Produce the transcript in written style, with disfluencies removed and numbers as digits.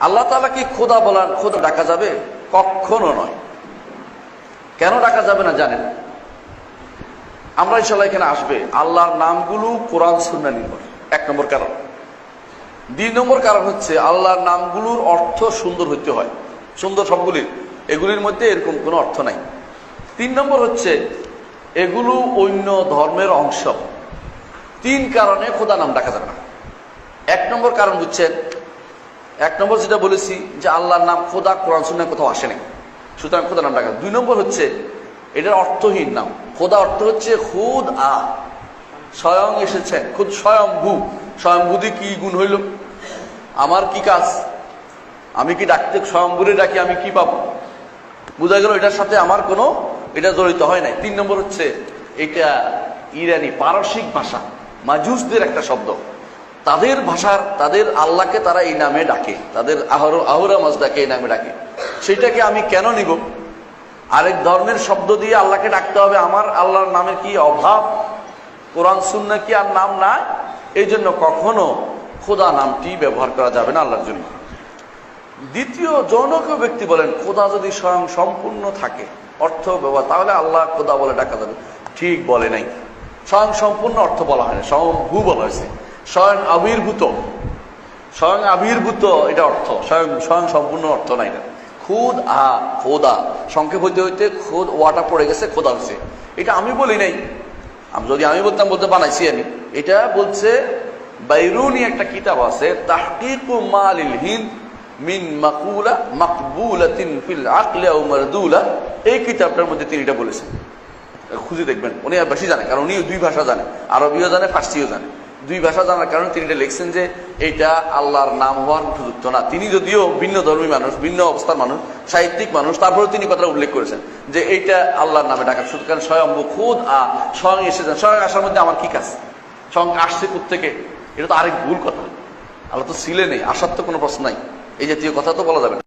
আল্লাহ তাআলা কি খোদা বলার খোদা ডাকা যাবে? কখনো নয়। কেন ডাকা যাবে না জানেন? আমরা ইনশাআল্লাহ এখানে আসবে আল্লাহর নামগুলো কোরআন সুন্নাহ নির্ভর, 1 নম্বর কারণ। 2 নম্বর কারণ হচ্ছে আল্লাহর নামগুলোর অর্থ সুন্দর হইতে হয়। সুন্দর সবগুলির, এগুলির মধ্যে এরকম কোনো অর্থ নাই। 3 নম্বর হচ্ছে এগুলো অন্য ধর্মের অংশ। 3 কারণে খোদা নাম ডাকা যাবে না। 1 নম্বর কারণ বুঝছেন, 1 নম্বর যেটা বলেছি যে আল্লাহর নাম খোদা কোরআন সুন্নাহ কোথাও আসে নাই, সুতরাং খোদা নাম ডাকা। 2 নম্বর হচ্ছে এটার অর্থহীন নাম। খোদা অর্থ হচ্ছে খুদ আ, স্বয়ং এসেছেন, খুদ স্বয়ংভূ। স্বয়ংভূতি কি গুণ হইল? আমার কি কাজ? আমি কি ডাকতে স্বয়ংভূরে ডাকি, আমি কি পাবো? বোঝা গেল এটার সাথে আমার কোনো এটা জড়িত হয় নাই। 3 নম্বর হচ্ছে এটা ইরানি পারসিক ভাষা, মাজুসদের একটা শব্দ। তাদের ভাষার, তাদের আল্লাহকে তারা এই নামে ডাকে, তাদের আহরা মাজদাকে এই নামে ডাকে। সেটাকে আমি কেন নিব? আরেক ধর্মের শব্দ দিয়ে আল্লাহকে ডাকতে হবে? আমার আল্লাহর নামের কি অভাব? কোরআন সুন্নাহ কি আর নাম নাই? এই জন্য কখনো খোদা নামটি ব্যবহার করা যাবে না আল্লাহর জন্য। দ্বিতীয়, যৌন কেউ ব্যক্তি বলেন খোদা যদি স্বয়ং সম্পূর্ণ থাকে অর্থ ব্যবহার, তাহলে আল্লাহ খোদা বলে ডাকা যাবে। ঠিক বলে নাই। স্বয়ং সম্পূর্ণ অর্থ বলা হয় না, স্বয়ংভূ বলা হয়েছে। স্বয়ং আবির্ভূত, স্বয়ং আবির্ভূত এটা অর্থ, স্বয়ং সম্পূর্ণ অর্থ নাই না। খুদ আ, খোদা সংক্ষেপ হইতে হইতে খুদ ওয়াটা পড়ে গেছে, খোদা হচ্ছে। এটা আমি বলি নাই। যদি আমি বলতাম বলতে বানাইছি আমি। এটা বলছে বাইরুনি, একটা কিতাব আছে তাহকিকু মালিল হিন্দ মিন মাকুলা মাকবুলাতিন ফিল আকলি আও মারদুলা। এই কিতাবটার মধ্যে তিনি এটা বলেছেন, খুঁজে দেখবেন। উনি আর বেশি জানে, কারণ উনি 2 ভাষা জানে, আরবিও জানে, ফার্সিও জানে। 2 ভাষা জানার কারণে তিনি এটা লিখছেন যে এটা আল্লাহর নাম হওয়ার উপযুক্ত না। তিনি যদিও ভিন্ন ধর্মী মানুষ, ভিন্ন অবস্থার মানুষ, সাহিত্যিক মানুষ, তারপরে তিনি কথাটা উল্লেখ করেছেন যে এইটা আল্লাহর নামে ডাকা শুধু। কারণ স্বয়ংভূ, খুদ আ, স্বয়ং এসেছেন। স্বয়ং আসার মধ্যে আমার কি কাজ? স্বয়ং আসছে কোত্থেকে? এটা তো আরেক ভুল কথা। আল্লাহ তো ছিলেনই, আসার তো কোনো প্রশ্ন নাই। এই জাতীয় কথা তো বলা যাবে না।